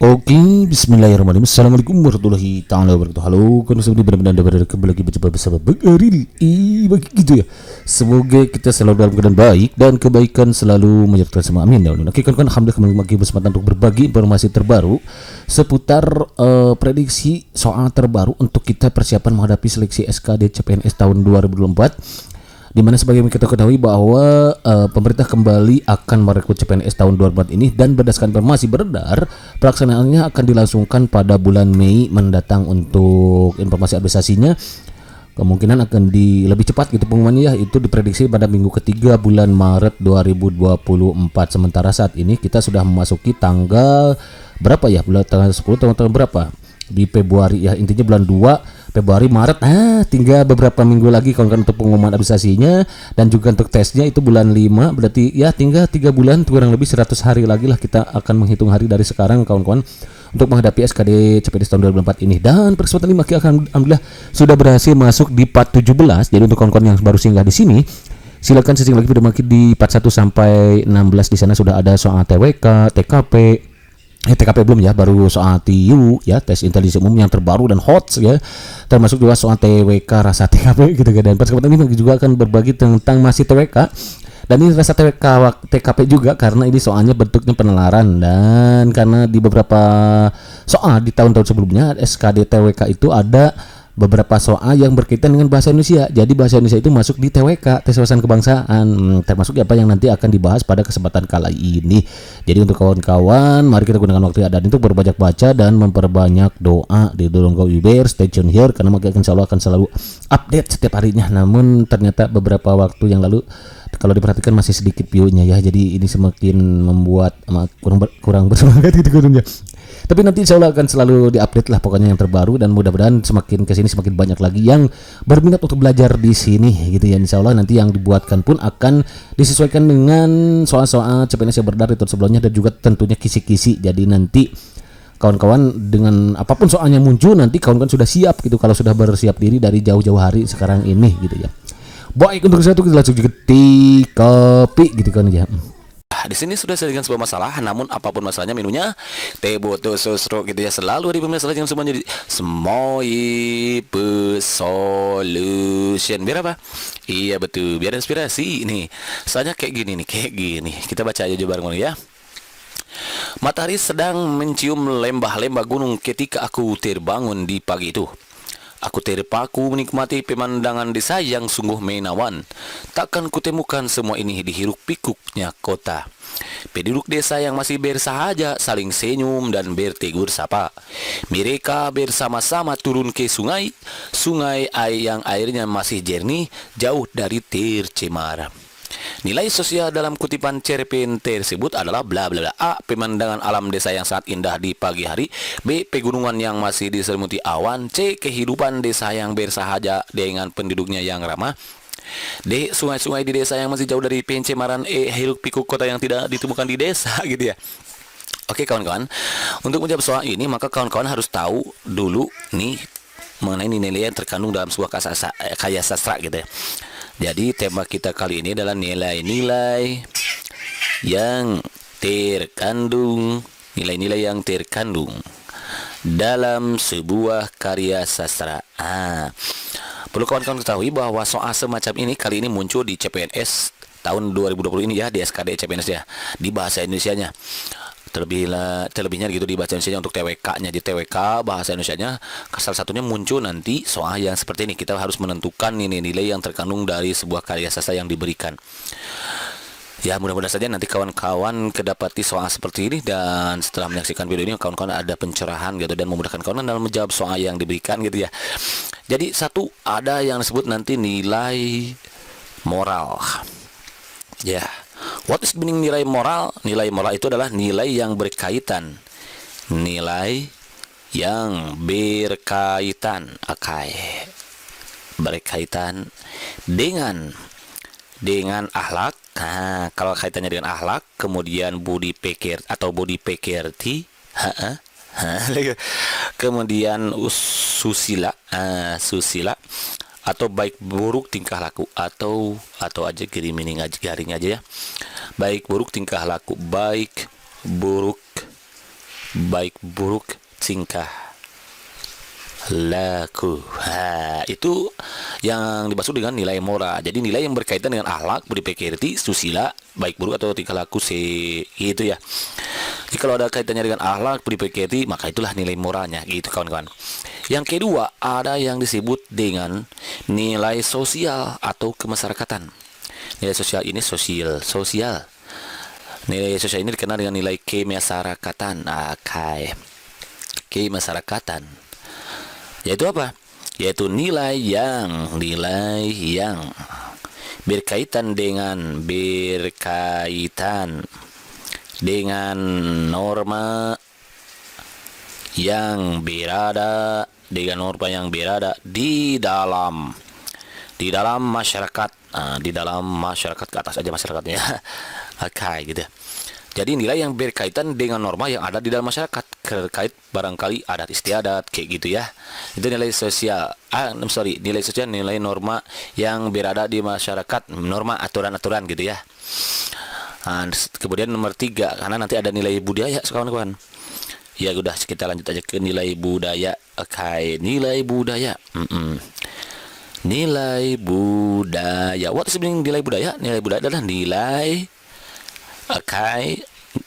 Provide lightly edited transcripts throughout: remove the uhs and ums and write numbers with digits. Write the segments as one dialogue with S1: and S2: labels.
S1: Oke, bismillahirrahmanirrahim. Assalamualaikum warahmatullahi taala wabarakatuh. Halo, kan sudah benar-benar kembali lagi berjumpa bersama Bang Aril. Bagi gitu ya. Semoga kita selalu dalam keadaan baik dan kebaikan selalu menyertai semua. Amin ya Allah. Oke, kan alhamdulillah kembali lagi kesempatan untuk berbagi informasi terbaru seputar prediksi soal terbaru untuk kita persiapan menghadapi seleksi SKD CPNS tahun 2024. Di mana sebagaimana kita ketahui bahwa pemerintah kembali akan merekrut CPNS tahun 2024 ini, dan berdasarkan informasi beredar pelaksanaannya akan dilangsungkan pada bulan Mei mendatang. Untuk informasi administrasinya kemungkinan akan lebih cepat gitu pengumumannya ya, itu diprediksi pada minggu ketiga bulan Maret 2024. Sementara saat ini kita sudah memasuki tanggal berapa ya, bulan tanggal 10 tanggal berapa di Februari ya, intinya bulan 2 Februari, Maret, tinggal beberapa minggu lagi kawan-kawan untuk pengumuman administrasinya, dan juga untuk tesnya itu bulan 5, berarti ya tinggal 3 bulan kurang lebih 100 hari lagi lah kita akan menghitung hari dari sekarang kawan-kawan untuk menghadapi SKD CPNS tahun 2024 ini. Dan per kesempatan ini akan alhamdulillah sudah berhasil masuk di part 17. Jadi untuk kawan-kawan yang baru singgah di sini, silakan searching lagi video makin di part 1 sampai 16. Di sana sudah ada soal TWK, TKP, TKP belum ya, baru soal TU ya, tes intelijensi umum yang terbaru dan hot ya, termasuk juga soal TWK rasa TKP gitu kan. Dan kesempatan ini juga akan berbagi tentang masih TWK, dan ini rasa TWK TKP juga karena ini soalnya bentuknya penalaran, dan karena di beberapa soal di tahun-tahun sebelumnya SKD TWK itu ada beberapa soal yang berkaitan dengan bahasa Indonesia. Jadi bahasa Indonesia itu masuk di TWK, tes wawasan kebangsaan, termasuk apa yang nanti akan dibahas pada kesempatan kali ini. Jadi untuk kawan-kawan, mari kita gunakan waktu yang ada untuk berbanyak baca dan memperbanyak doa. Di Don't Go Anywhere, stay tune here, karena insya Allah akan selalu update setiap harinya. Namun ternyata beberapa waktu yang lalu kalau diperhatikan masih sedikit view-nya ya, jadi ini semakin membuat kurang bersemangat gitu gurunya. Tapi nanti insya Allah akan selalu diupdate lah pokoknya yang terbaru, dan mudah-mudahan semakin kesini semakin banyak lagi yang berminat untuk belajar di sini gitu ya. Insya Allah nanti yang dibuatkan pun akan disesuaikan dengan soal-soal CPNS yang beredar itu sebelumnya, dan juga tentunya kisi-kisi. Jadi nanti kawan-kawan dengan apapun soalnya muncul, nanti kawan-kawan sudah siap gitu, kalau sudah bersiap diri dari jauh-jauh hari sekarang ini gitu ya. Baik, untuk satu kita langsung ketik kopi gitu kan ya.
S2: Di sini sudah selesai sebuah masalah, namun apapun masalahnya minunya teh botol sosro gitu ya, selalu ada masalah yang semuanya di solution. Biar apa? Iya betul, biar inspirasi nih. Soalnya kayak gini nih, kayak gini. Kita baca aja bareng-bareng ya. Matahari sedang mencium lembah-lembah gunung ketika aku terbangun di pagi itu. Aku terpaku menikmati pemandangan desa yang sungguh menawan. Takkan kutemukan semua ini di hiruk pikuknya kota. Penduduk desa yang masih bersahaja saling senyum dan bertegur sapa. Mereka bersama-sama turun ke sungai, yang airnya masih jernih, jauh dari tercemar. Nilai sosial dalam kutipan cerpen tersebut adalah bla bla bla. A. Pemandangan alam desa yang sangat indah di pagi hari. B. Pegunungan yang masih diselimuti awan. C. Kehidupan desa yang bersahaja dengan penduduknya yang ramah. D. Sungai-sungai di desa yang masih jauh dari pencemaran. E. Hiruk pikuk kota yang tidak ditemukan di desa gitu ya. Oke kawan-kawan, untuk menjawab soal ini maka kawan-kawan harus tahu dulu nih mengenai nilai yang terkandung dalam sebuah karya sastra gitu ya. Jadi tema kita kali ini adalah nilai-nilai yang terkandung dalam sebuah karya sastra. Perlu kawan-kawan ketahui bahwa soal semacam ini kali ini muncul di CPNS tahun 2020 ini ya, di SKD CPNS ya, di bahasa Indonesianya. Terlebihnya gitu di bahasa Indonesia untuk TWK-nya, di TWK bahasa Indonesianya salah satunya muncul nanti soal yang seperti ini. Kita harus menentukan nilai-nilai yang terkandung dari sebuah karya sastra yang diberikan. Ya mudah-mudahan saja nanti kawan-kawan kedapati soal seperti ini, dan setelah menyaksikan video ini kawan-kawan ada pencerahan gitu dan memudahkan kawan dalam menjawab soal yang diberikan gitu ya. Jadi satu, ada yang disebut nanti nilai moral. Ya. What is meaning nilai moral? Nilai moral itu adalah nilai yang berkaitan. Nilai yang berkaitan, berkaitan dengan akhlak. Kalau kaitannya dengan akhlak, kemudian budi pekerti atau budi pekerti, kemudian susila, atau baik buruk tingkah laku, atau aja garing aja ya. Baik buruk tingkah laku, baik buruk baik buruk tingkah laku. Itu yang dimaksud dengan nilai moral. Jadi nilai yang berkaitan dengan akhlak, budi pekerti, susila, baik buruk atau tingkah laku gitu ya. Jadi kalau ada kaitannya dengan akhlak, budi pekerti, maka itulah nilai moralnya gitu kawan-kawan. Yang kedua, ada yang disebut dengan nilai sosial atau kemasyarakatan. Nilai sosial ini sosial. Nilai sosial ini dikenal dengan nilai kemasyarakatan. Kemasyarakatan. Yaitu apa? Yaitu nilai yang berkaitan dengan norma yang berada di dalam masyarakat. Di dalam masyarakat, ke atas aja masyarakatnya. Gitu. Jadi nilai yang berkaitan dengan norma yang ada di dalam masyarakat, terkait barangkali adat istiadat kayak gitu ya. Itu nilai sosial. Nilai sosial, nilai norma yang berada di masyarakat, norma aturan-aturan gitu ya. Kemudian nomor 3, karena nanti ada nilai budaya kawan-kawan. Ya udah, kita lanjut aja ke nilai budaya. Nilai budaya. Nilai budaya. What is meaning nilai budaya? Nilai budaya adalah nilai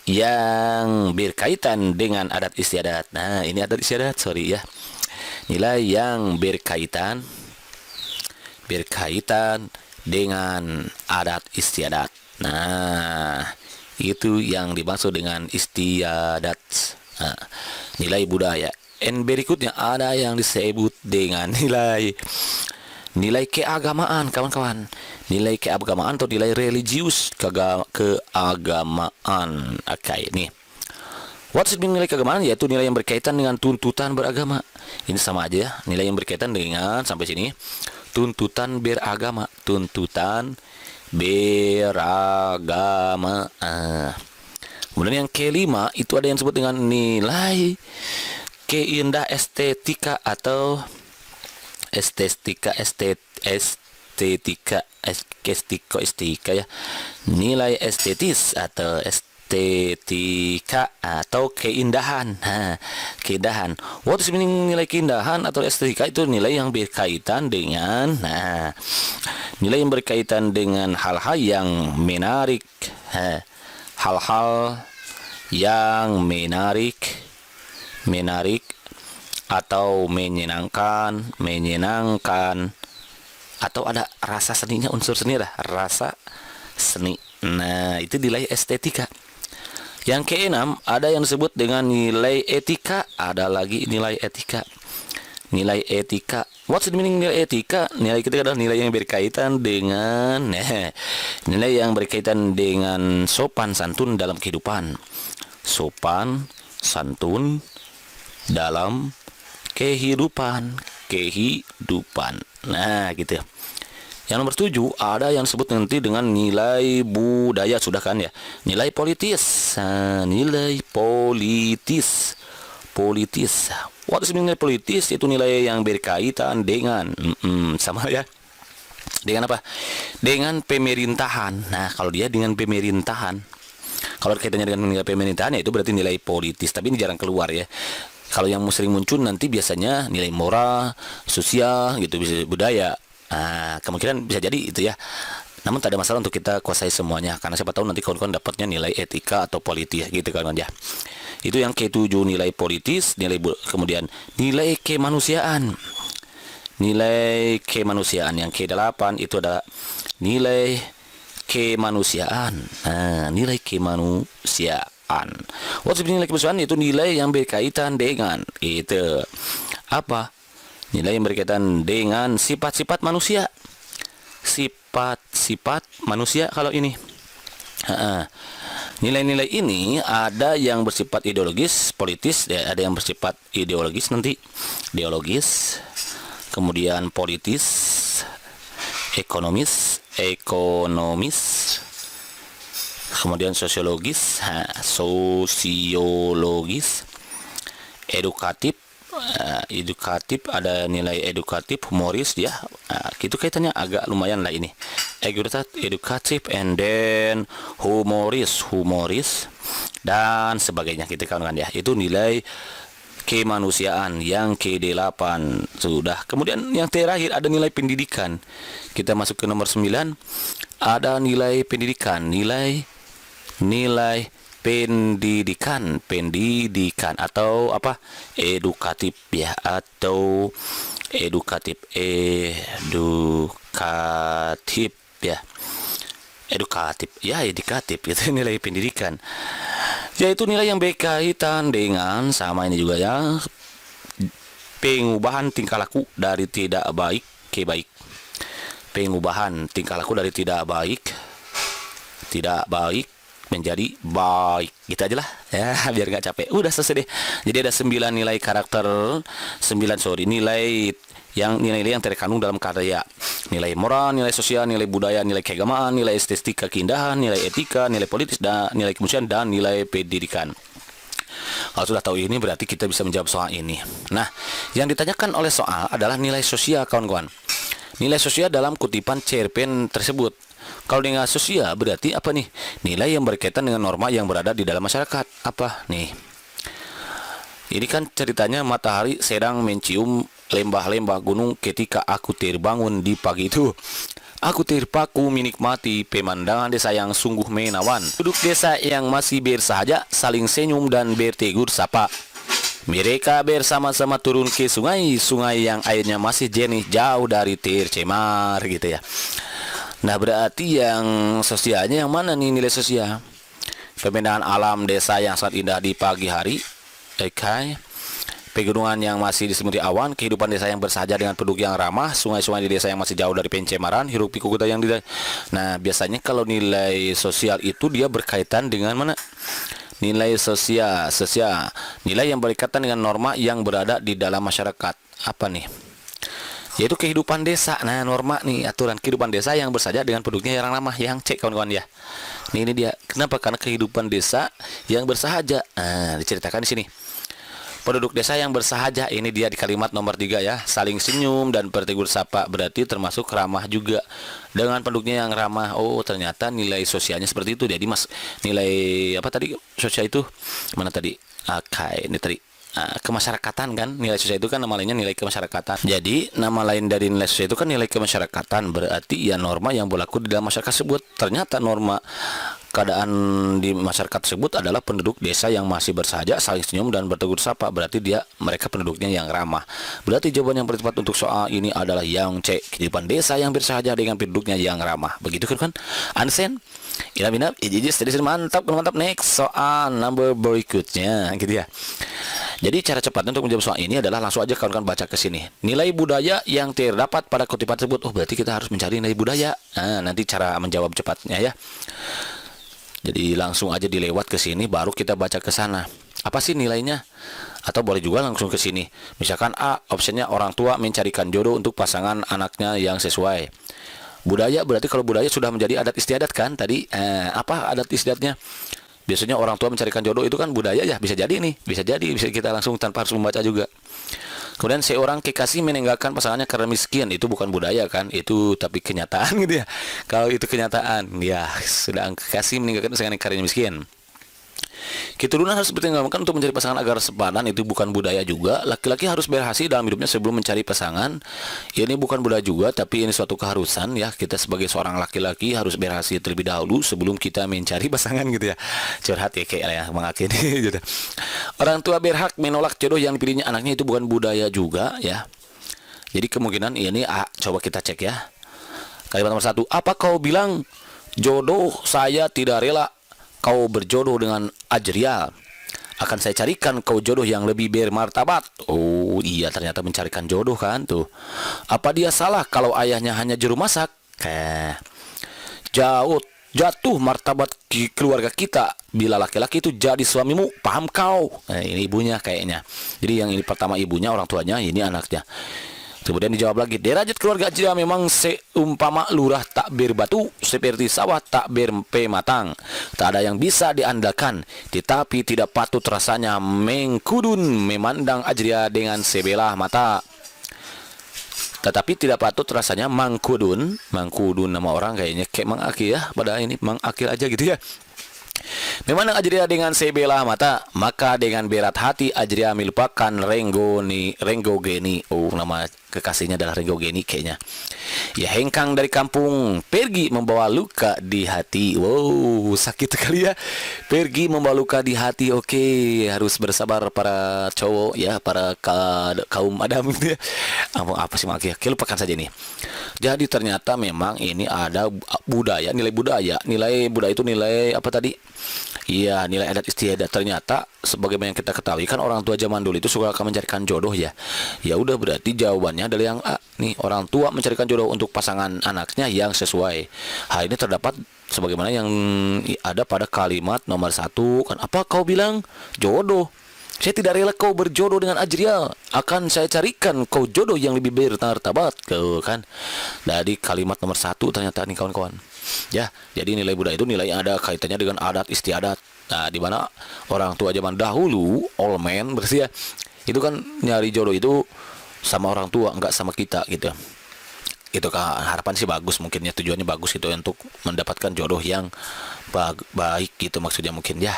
S2: yang berkaitan dengan adat istiadat. Nah, ini adat istiadat, sorry ya. Nilai yang berkaitan dengan adat istiadat. Nah, itu yang dimaksud dengan istiadat. Nilai budaya. Berikutnya ada yang disebut dengan nilai keagamaan, kawan-kawan. Nilai keagamaan atau nilai religius, keagamaan. Nih. What's it mean nilai keagamaan? Yaitu nilai yang berkaitan dengan tuntutan beragama. Ini sama aja ya. Nilai yang berkaitan dengan, sampai sini, tuntutan beragama. Tuntutan beragama. Kemudian yang kelima, itu ada yang disebut dengan nilai keindah estetika atau estetika ya, nilai estetis atau estetika atau keindahan. Keindahan. What is meaning nilai keindahan atau estetika? Itu nilai yang berkaitan dengan nilai yang berkaitan dengan hal-hal yang menarik. Hal-hal yang menarik atau menyenangkan, atau ada rasa seninya, unsur seni lah, rasa seni. Nah, itu nilai estetika. Yang keenam, ada yang disebut dengan nilai etika. Ada lagi nilai etika. Nilai etika. What's the meaning nilai etika? Nilai etika adalah nilai yang berkaitan dengan nilai yang berkaitan dengan sopan santun dalam kehidupan. Sopan santun dalam kehidupan. Nah, gitu. Yang nomor 7, ada yang disebut nanti dengan nilai budaya, sudah kan ya. Nilai politis. Nilai politis. What is nilai politis? Itu nilai yang berkaitan dengan sama ya. Dengan apa? Dengan pemerintahan. Nah, kalau dia dengan pemerintahan, kalau kaitannya dengan nilai pemerintahan, ya itu berarti nilai politis. Tapi ini jarang keluar ya. Kalau yang sering muncul nanti biasanya nilai moral, sosial, gitu, bisa budaya. Kemungkinan bisa jadi itu ya. Namun tak ada masalah untuk kita kuasai semuanya, karena siapa tahu nanti kawan-kawan dapatnya nilai etika atau politis gitu kawan-kawan ya. Itu yang ke-7, nilai politis, kemudian nilai kemanusiaan. Nilai kemanusiaan. Yang ke-8 itu ada nilai kemanusiaan. Nilai kemanusiaan. What's nilai kemanusiaan? Itu nilai yang berkaitan dengan itu apa? Nilai yang berkaitan dengan sifat-sifat manusia. Sifat-sifat manusia kalau ini. Nilai-nilai ini ada yang bersifat ideologis, politis, ya, ada yang bersifat ideologis nanti, ideologis, kemudian politis, ekonomis, kemudian sosiologis, edukatif, edukatif, ada nilai edukatif, humoris ya. Gitu kaitannya agak lumayan lah ini. Edukatif and then humoris dan sebagainya gitu kawan-kawan ya. Itu nilai kemanusiaan yang ke-8 sudah. Kemudian yang terakhir ada nilai pendidikan. Kita masuk ke nomor 9. Ada nilai pendidikan, nilai pendidikan atau apa? Edukatif ya, atau edukatif ya. Edukatif itu nilai pendidikan, yaitu nilai yang berkaitan dengan sama ini juga ya, pengubahan tingkah laku dari tidak baik ke baik. Pengubahan tingkah laku dari tidak baik menjadi baik, gitu aja lah ya, biar nggak capek. Udah selesai deh. Jadi ada 9 nilai karakter, nilai yang terkandung dalam karya. Nilai moral, nilai sosial, nilai budaya, nilai keagamaan, nilai estetika keindahan, nilai etika, nilai politis, dan nilai kemanusiaan, dan nilai pendidikan. Kalau sudah tahu ini berarti kita bisa menjawab soal ini. Nah, yang ditanyakan oleh soal adalah nilai sosial kawan-kawan. Nilai sosial dalam kutipan cerpen tersebut. Kalau nilai sosial berarti apa nih? Nilai yang berkaitan dengan norma yang berada di dalam masyarakat. Apa nih? Ini kan ceritanya matahari sedang mencium lembah-lembah gunung ketika aku terbangun di pagi itu. Aku terpaku menikmati pemandangan desa yang sungguh menawan. Penduduk desa yang masih bersahaja saling senyum dan bertegur sapa. Mereka bersama-sama turun ke sungai yang airnya masih jernih jauh dari tercemar gitu ya. Nah, berarti yang sosialnya yang mana nih nilai sosial? Pemandangan alam desa yang sangat indah di pagi hari. Pegunungan yang masih diselimuti awan, kehidupan desa yang bersahaja dengan penduduk yang ramah, sungai-sungai di desa yang masih jauh dari pencemaran, hiruk pikuk kota yang di. Nah, biasanya kalau nilai sosial itu dia berkaitan dengan mana? Nilai sosial, nilai yang berkaitan dengan norma yang berada di dalam masyarakat. Apa nih? Yaitu kehidupan desa. Nah, norma nih, aturan kehidupan desa yang bersahaja dengan penduduknya yang ramah, yang cek kawan-kawan ya. Ini dia. Kenapa? Karena kehidupan desa yang bersahaja. Nah, diceritakan di sini. Penduduk desa yang bersahaja, ini dia di kalimat nomor 3 ya, saling senyum dan bertegur sapa, berarti termasuk ramah juga dengan penduduknya yang ramah. Oh, ternyata nilai sosialnya seperti itu. Jadi nilai apa tadi sosial itu mana tadi? Ini tadi kemasyarakatan kan, nilai sosial itu kan nama lainnya nilai kemasyarakatan. Jadi nama lain dari nilai sosial itu kan nilai kemasyarakatan, berarti ya norma yang berlaku di dalam masyarakat tersebut. Ternyata norma keadaan di masyarakat tersebut adalah penduduk desa yang masih bersahaja, saling senyum dan bertegur sapa, berarti mereka penduduknya yang ramah. Berarti jawaban yang paling tepat untuk soal ini adalah yang C, kehidupan desa yang bersahaja dengan penduduknya yang ramah. Begitu kan? Understand? Minap, mantap. Next soal number berikutnya gitu ya. Jadi cara cepatnya untuk menjawab soal ini adalah langsung aja kawan-kawan baca ke sini. Nilai budaya yang terdapat pada kutipan tersebut. Oh, berarti kita harus mencari nilai budaya. Nah, nanti cara menjawab cepatnya ya. Jadi langsung aja dilewat ke sini, baru kita baca ke sana. Apa sih nilainya? Atau boleh juga langsung ke sini. Misalkan A, optionnya orang tua mencarikan jodoh untuk pasangan anaknya yang sesuai. Budaya berarti kalau budaya sudah menjadi adat istiadat kan tadi. Apa adat istiadatnya? Biasanya orang tua mencarikan jodoh itu kan budaya ya, bisa jadi bisa kita langsung tanpa harus membaca juga. Kemudian seorang kekasih meninggalkan pasangannya karena miskin, itu bukan budaya kan, itu tapi kenyataan gitu ya. Kalau itu kenyataan, ya sedang kekasih meninggalkan pasangannya karena miskin. Keturunan harus dipertimbangkan untuk mencari pasangan agar sepadan, itu bukan budaya juga. Laki-laki harus berhasil dalam hidupnya sebelum mencari pasangan. Ini bukan budaya juga, tapi ini suatu keharusan ya. Kita sebagai seorang laki-laki harus berhasil terlebih dahulu sebelum kita mencari pasangan gitu ya. Curhat ya kayak ya mengakini gitu. Orang tua berhak menolak jodoh yang dipilihnya anaknya, itu bukan budaya juga ya. Jadi kemungkinan ini coba kita cek ya. Kalimat nomor 1, apa kau bilang jodoh saya tidak rela kau berjodoh dengan Ajrial? Akan saya carikan kau jodoh yang lebih bermartabat. Oh iya, ternyata mencarikan jodoh kan tuh. Apa dia salah kalau ayahnya hanya juru masak? Jatuh martabat keluarga kita bila laki-laki itu jadi suamimu, paham kau? Ini ibunya kayaknya. Jadi yang ini pertama ibunya, orang tuanya, ini anaknya. Kemudian dijawab lagi, derajat keluarga Ajria memang seumpama lurah tak berbatu, seperti sawah tak berpematang. Tak ada yang bisa diandalkan, tetapi tidak patut rasanya mengkudun memandang Ajria dengan sebelah mata. Tetapi tidak patut rasanya mangkudun nama orang kayaknya kayak Mang Akil ya, pada ini Mang Akil aja gitu ya. Memandang Ajria dengan sebelah mata, maka dengan berat hati Ajria melupakan Renggogeni. Oh, nama kekasihnya adalah Renggogeni kayaknya. Ya, hengkang dari kampung, pergi membawa luka di hati. Wow, sakit sekali ya. Pergi membawa luka di hati. Oke, harus bersabar para cowok ya, para kaum Adam gitu ya. Apa sih makanya? Oke, lupakan saja nih. Jadi ternyata memang ini ada budaya, nilai budaya itu nilai apa tadi? Iya, nilai adat istiadat. Ternyata sebagaimana yang kita ketahui kan orang tua zaman dulu itu suka akan mencarikan jodoh ya. Ya udah, berarti jawabannya adalah yang A. Nih, orang tua mencarikan jodoh untuk pasangan anaknya yang sesuai. Hal ini terdapat sebagaimana yang ada pada kalimat nomor 1 kan, apa kau bilang jodoh? Saya tidak rela kau berjodoh dengan Ajria. Akan saya carikan kau jodoh yang lebih bermartabat, kau kan. Dari kalimat nomor 1 ternyata nih kawan-kawan. Ya, jadi nilai budaya itu nilai yang ada kaitannya dengan adat istiadat. Nah, di mana orang tua zaman dahulu, old man berarti ya, itu kan nyari jodoh itu sama orang tua, enggak sama kita gitu. Itu kan harapan sih bagus, mungkin ya tujuannya bagus gitu untuk mendapatkan jodoh yang baik gitu maksudnya mungkin ya.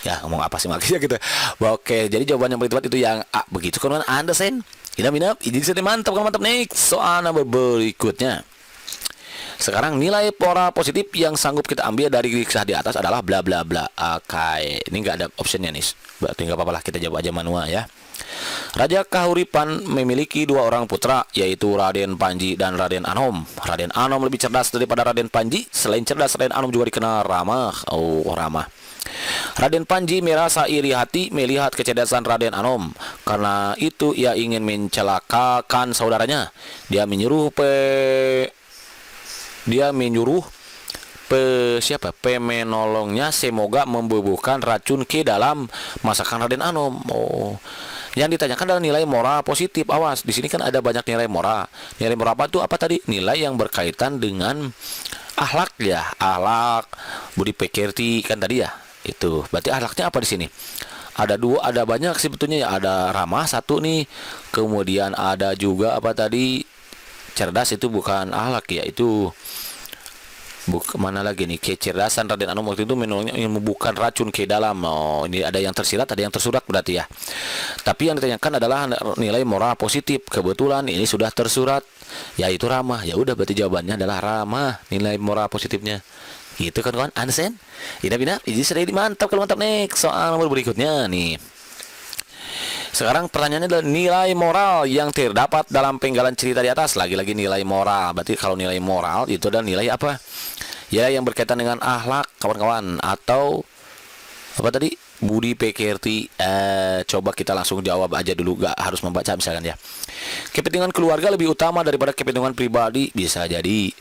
S2: Ya, ngomong apa sih maksudnya gitu. Oke, jadi jawaban yang paling tepat itu yang A. Begitu kan Anda sen. Inap, ini jadi mantap kan, mantap nih. Soal nomor berikutnya. Sekarang nilai pora positif yang sanggup kita ambil dari kisah di atas adalah bla bla bla. Oke, ini nggak ada optionnya nih. Berarti nggak apa-apa lah, kita jawab aja manual ya. Raja Kahuripan memiliki 2 orang putra, yaitu Raden Panji dan Raden Anom. Raden Anom lebih cerdas daripada Raden Panji. Selain cerdas, Raden Anom juga dikenal ramah. Oh, ramah. Raden Panji merasa iri hati melihat kecerdasan Raden Anom. Karena itu ia ingin mencelakakan saudaranya. Dia menyuruh pemenolongnya semoga membubuhkan racun ke dalam masakan Raden Anom. Oh, yang ditanyakan adalah nilai moral positif. Awas, di sini kan ada banyak nilai moral. Nilai moral apa tuh? Apa tadi? Nilai yang berkaitan dengan akhlak ya, akhlak, budi pekerti kan tadi ya. Itu berarti akhlaknya apa di sini? Ada banyak sebetulnya ya. Ada ramah satu nih, kemudian ada juga apa tadi? Cerdas, itu bukan akhlak ya, itu mana lagi nih, kecerdasan Raden Anom waktu itu menolongnya ingin membuka racun ke dalam. Oh, ini ada yang tersirat, ada yang tersurat berarti ya. Tapi yang ditanyakan adalah nilai moral positif. Kebetulan ini sudah tersurat, yaitu ramah. Ya udah, berarti jawabannya adalah ramah, nilai moral positifnya. Gitu kan kawan, Ansen? Inap, ini sudah mantap kalau mantap nih. Soal nomor berikutnya nih. Sekarang pertanyaannya adalah nilai moral yang terdapat dalam penggalan cerita di atas. Lagi-lagi nilai moral. Berarti kalau nilai moral itu adalah nilai apa? Ya, yang berkaitan dengan akhlak kawan-kawan, atau apa tadi? Budi pekerti. Coba kita langsung jawab aja dulu, gak harus membaca misalkan ya. Kepentingan keluarga lebih utama daripada kepentingan pribadi. Bisa jadi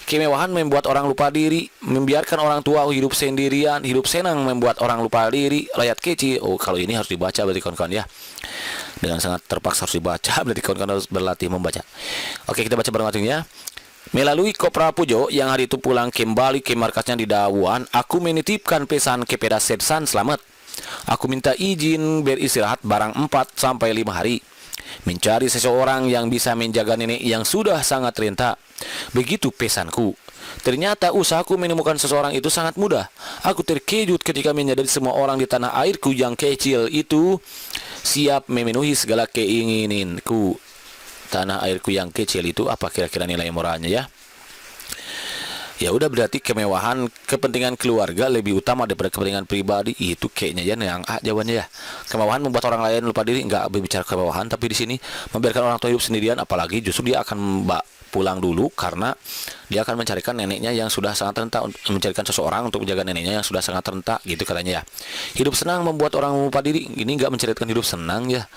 S2: kemewahan membuat orang lupa diri, membiarkan orang tua hidup sendirian, hidup senang membuat orang lupa diri, rakyat kecil. Oh, kalau ini harus dibaca berarti kawan-kawan ya. Dengan sangat terpaksa harus dibaca, berarti kawan-kawan harus berlatih membaca. Oke, kita baca bareng-bareng ya. Melalui Kopra Pujo yang hari itu pulang kembali ke markasnya di Dawan, aku menitipkan pesan kepada Sersan Slamet. Aku minta izin beristirahat barang 4-5 hari. Mencari seseorang yang bisa menjaga nenek yang sudah sangat renta. Begitu pesanku. Ternyata usahaku menemukan seseorang itu sangat mudah. Aku terkejut ketika menyadari semua orang di tanah airku yang kecil itu siap memenuhi segala keinginanku. Tanah airku yang kecil itu apa kira-kira nilai moralnya ya? Ya udah, berarti kemewahan kepentingan keluarga lebih utama daripada kepentingan pribadi. Itu kayaknya ya yang A jawabannya ya. Kemewahan membuat orang lain lupa diri. Enggak berbicara kemewahan, tapi di sini membiarkan orang tua hidup sendirian, apalagi justru dia akan pulang dulu karena dia akan mencarikan neneknya yang sudah sangat renta, mencarikan seseorang untuk menjaga neneknya yang sudah sangat renta, gitu katanya ya. Hidup senang membuat orang lupa diri. Ini enggak menceritakan hidup senang ya.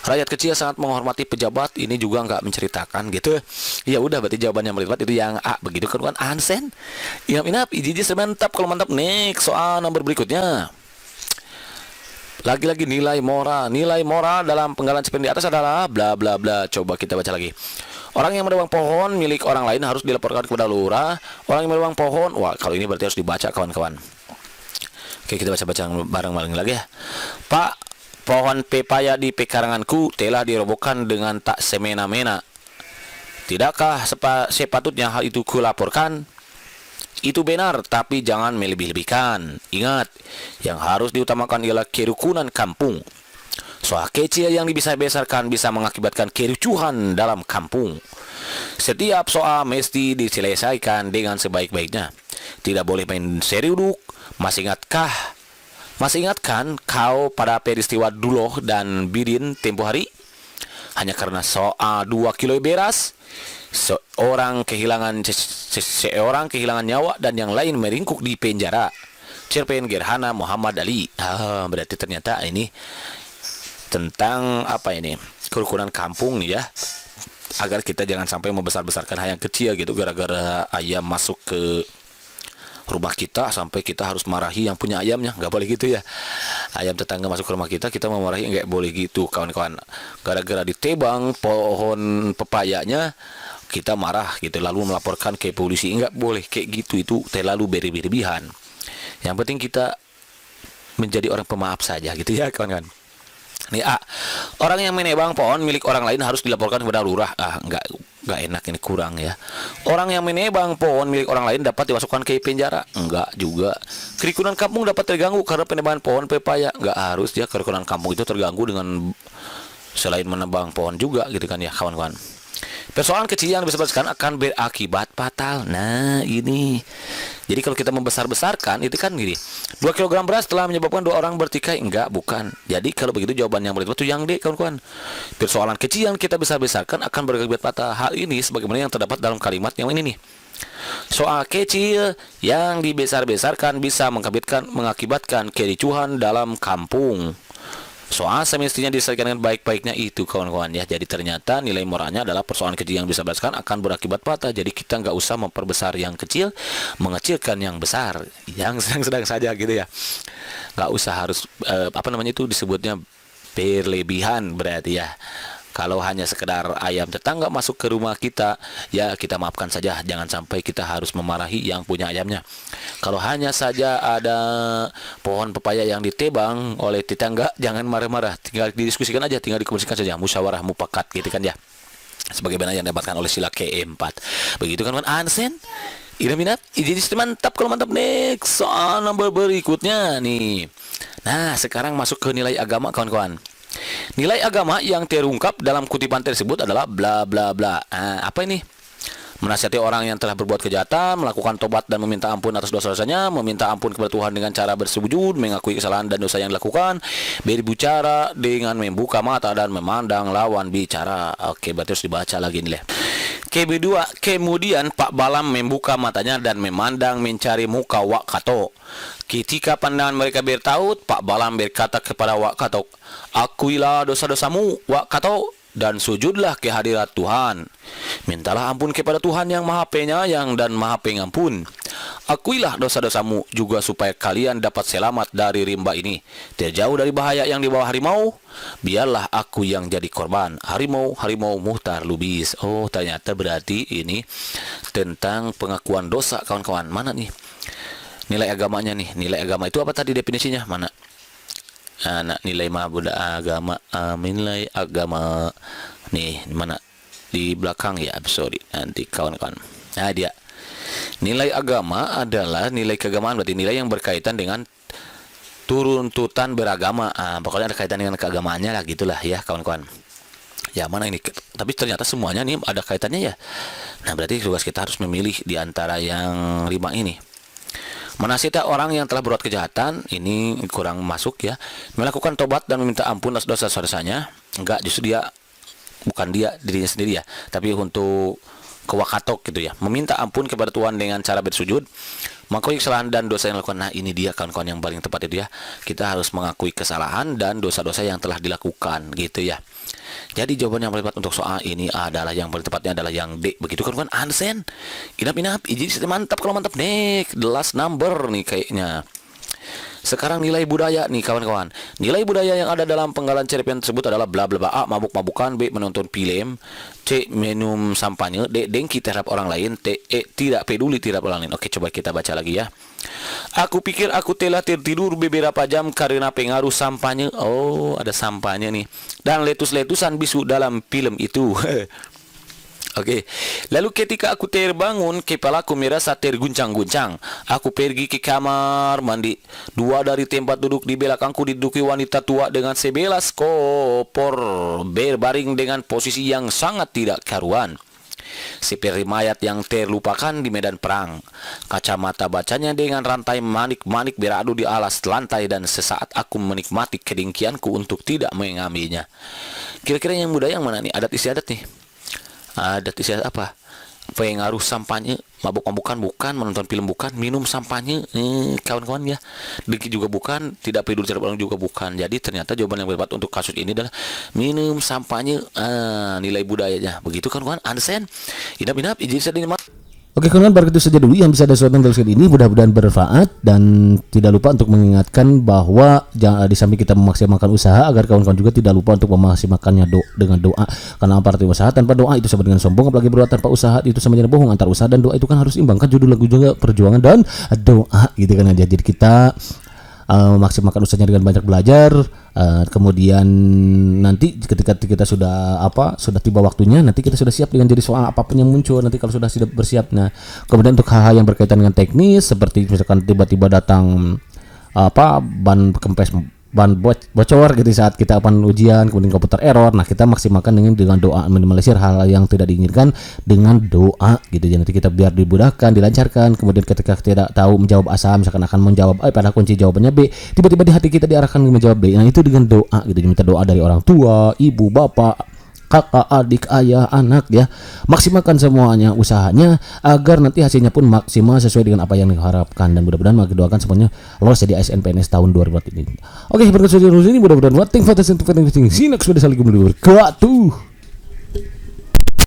S2: Rakyat kecil sangat menghormati pejabat. Ini juga enggak menceritakan gitu. Ya udah, berarti jawabannya melibat itu yang A. Begitu kan Ansen? Inap, ijiji semantap kalau mantap. Next soal nomor berikutnya. Lagi-lagi nilai moral dalam penggalan cerpen di atas adalah bla bla bla. Coba kita baca lagi. Orang yang menebang pohon milik orang lain harus dilaporkan kepada lurah. Orang yang menebang pohon, wah kalau ini berarti harus dibaca kawan-kawan. Oke, kita baca bareng-bareng lagi ya. Pak, pohon pepaya di pekaranganku telah dirobohkan dengan tak semena-mena. Tidakkah sepatutnya hal itu kulaporkan? Itu benar, tapi jangan melebih-lebihkan. Ingat, yang harus diutamakan ialah kerukunan kampung. Soal kecil yang dibesar-besarkan bisa mengakibatkan kericuhan dalam kampung. Setiap soal mesti diselesaikan dengan sebaik-baiknya. Tidak boleh main seriuduk. Masih ingatkan kau pada peristiwa Duloh dan Bidin tempo hari? Hanya karena soal 2 kilo beras, seorang kehilangan nyawa dan yang lain meringkuk di penjara. Cerpen Gerhana Muhammad Ali. Berarti ternyata ini tentang apa ini? Kerukunan kampung nih ya. Agar kita jangan sampai membesar-besarkan hal yang kecil gitu gara-gara ayam masuk ke rumah kita sampai kita harus marahi yang punya ayamnya. Nggak boleh gitu ya. Ayam tetangga masuk ke rumah kita memarahi, nggak boleh gitu kawan-kawan. Gara-gara ditebang pohon pepayanya kita marah gitu lalu melaporkan ke polisi. Nggak boleh kayak gitu, itu terlalu berlebihan. Yang penting kita menjadi orang pemaaf saja gitu ya kawan-kawan. Nih A, orang yang menebang pohon milik orang lain harus dilaporkan kepada lurah. Nggak enak, ini kurang ya. Orang yang menebang pohon milik orang lain dapat dimasukkan ke penjara. Enggak juga. Kerukunan kampung dapat terganggu karena penebangan pohon pepaya. Nggak harus ya, kerukunan kampung itu terganggu dengan selain menebang pohon juga gitu kan ya kawan-kawan. Persoalan kecil yang dibesar-besarkan akan berakibat fatal. Nah ini, jadi kalau kita membesar-besarkan itu kan gini, 2 kg beras telah menyebabkan 2 orang bertikai. Enggak, bukan. Jadi kalau begitu jawaban yang paling tepat itu yang D kawan-kawan. Persoalan kecil yang kita besar-besarkan akan berakibat fatal. Hal ini sebagaimana yang terdapat dalam kalimat yang ini nih. Soal kecil yang dibesar-besarkan bisa mengakibatkan kericuhan dalam kampung. Soal semestinya diselesaikan dengan baik-baiknya itu kawan-kawan ya. Jadi ternyata nilai moralnya adalah persoalan kecil yang bisa berdasarkan akan berakibat fatal. Jadi kita nggak usah memperbesar yang kecil, mengecilkan yang besar, yang sedang-sedang saja gitu ya. Nggak usah harus itu disebutnya berlebihan berarti ya. Kalau hanya sekedar ayam tetangga masuk ke rumah kita, ya kita maafkan saja. Jangan sampai kita harus memarahi yang punya ayamnya. Kalau hanya saja ada pohon pepaya yang ditebang oleh tetangga, jangan marah-marah. Tinggal didiskusikan aja, tinggal dikomunikasikan saja. Musyawarah mufakat gitu kan ya. Sebagaimana yang dapatkan oleh sila keempat. Begitu kan Ansen? Ida minat? Jadi mantap kalau mantap. Next soal nomor berikutnya nih. Nah sekarang masuk ke nilai agama kawan-kawan. Nilai agama yang terungkap dalam kutipan tersebut adalah bla bla bla. Apa ini? Menasihati orang yang telah berbuat kejahatan, melakukan tobat dan meminta ampun atas dosa-dosanya, meminta ampun kepada Tuhan dengan cara bersujud, mengakui kesalahan dan dosa yang dilakukan, berbicara dengan membuka mata dan memandang lawan bicara. Oke, berarti harus dibaca lagi nih. Kemudian Pak Balam membuka matanya dan memandang mencari muka Wak Kato. Ketika pandangan mereka bertaut, Pak Balam berkata kepada Wak Kato, "Akuilah dosa-dosamu, Wak Kato, dan sujudlah ke hadirat Tuhan. Mintalah ampun kepada Tuhan yang Maha Penyayang dan Maha Pengampun. Akuilah dosa-dosamu juga supaya kalian dapat selamat dari rimba ini, terjauh dari bahaya yang dibawa harimau. Biarlah aku yang jadi korban harimau Muhtar Lubis." Oh, ternyata berarti ini tentang pengakuan dosa kawan-kawan. Mana nih nilai agamanya nih? Nilai agama itu apa tadi definisinya? Mana? Nilai mabuda agama, nilai agama nih mana? Di belakang ya, sorry, nanti kawan-kawan. Nah dia, nilai agama adalah nilai keagamaan, berarti nilai yang berkaitan dengan tuntutan beragama. Pokoknya ada kaitan dengan keagamaannya lah, gitulah ya kawan-kawan. Ya mana ini? Tapi ternyata semuanya nih ada kaitannya ya. Nah berarti tugas kita harus memilih di antara yang 5 ini. Menasihati orang yang telah berbuat kejahatan, ini kurang masuk ya. Melakukan tobat dan meminta ampun atas dosa-dosanya. Enggak, justru bukan dirinya sendiri ya, tapi untuk kewakatok gitu ya. Meminta ampun kepada Tuhan dengan cara bersujud, mengakui kesalahan dan dosa yang dilakukan. Nah ini dia kawan-kawan yang paling tepat itu ya. Kita harus mengakui kesalahan dan dosa-dosa yang telah dilakukan gitu ya. Jadi jawaban yang paling tepat untuk soal ini adalah yang paling tepatnya adalah yang D. Begitu kan Ansen? Inap, jadi mantap kalau mantap. Next, the last number nih kayaknya. Sekarang nilai budaya nih kawan-kawan. Nilai budaya yang ada dalam penggalan cerpen tersebut adalah bla bla bla. A. Mabuk-mabukan. B. Menonton film. C. Minum sampahnya. D. Dengki terhadap orang lain. T. E. Tidak peduli terhadap orang lain. Oke, coba kita baca lagi ya. Aku pikir aku telah tertidur beberapa jam karena pengaruh sampahnya. Oh, ada sampahnya nih. Dan letus-letusan bisu dalam film itu. Oke, lalu ketika aku terbangun, kepalaku merasa terguncang-guncang. Aku pergi ke kamar mandi. Dua dari tempat duduk di belakangku diduduki wanita tua dengan sebelas kopor berbaring dengan posisi yang sangat tidak karuan. Seperti mayat yang terlupakan di medan perang. Kacamata bacanya dengan rantai manik-manik beradu di alas lantai dan sesaat aku menikmati kedengkianku untuk tidak mengambilnya. Kira-kira yang muda yang mana nih? Adat istiadat nih. Adat istiadat apa? Pengaruh sampahnya, mabuk-mabukan bukan, menonton film bukan, minum sampahnya, kawan-kawan ya. Dengki juga bukan, tidak peduli terhadap orang juga bukan. Jadi ternyata jawaban yang tepat untuk kasus ini adalah minum sampahnya, nilai budayanya. Begitu kawan-kawan, understand? Inap-inap, izin saya dinikmat.
S1: Oke kawan-kawan, baru itu saja dulu yang bisa ada suatu dalam video ini, mudah-mudahan bermanfaat dan tidak lupa untuk mengingatkan bahwa jangan di samping kita memaksimalkan usaha agar kawan-kawan juga tidak lupa untuk memaksimalkannya dengan doa, karena arti usaha tanpa doa itu sama dengan sombong, apalagi berdoa tanpa usaha itu sama dengan bohong. Antara usaha dan doa itu kan harus imbang, kan judul lagu juga perjuangan dan doa gitu kan aja. Jadi kita maksimalkan usahanya dengan banyak belajar, kemudian nanti ketika kita sudah tiba waktunya, nanti kita sudah siap dengan jadi soal apapun yang muncul nanti kalau sudah bersiap. Nah kemudian untuk hal-hal yang berkaitan dengan teknis seperti misalkan tiba-tiba datang ban kempes, ban bocor gitu saat kita akan ujian, kemudian komputer error. Nah kita maksimalkan dengan doa, minimalisir hal yang tidak diinginkan dengan doa gitu. Jadi nanti kita biar dimudahkan, dilancarkan. Kemudian ketika tidak tahu menjawab A, misalkan akan menjawab pada kunci jawabannya B, tiba-tiba di hati kita diarahkan menjawab B. Nah itu dengan doa gitu, minta doa dari orang tua, ibu, bapak, kakak, adik, ayah, anak ya. Maksimalkan semuanya usahanya agar nanti hasilnya pun maksimal sesuai dengan apa yang diharapkan, dan mudah-mudahan doakan semuanya lolos jadi ASN PNS tahun 2024 ini. Oke, berikut saja ini mudah-mudahan what think for the next video. Assalamualaikum warahmatullahi wabarakatuh.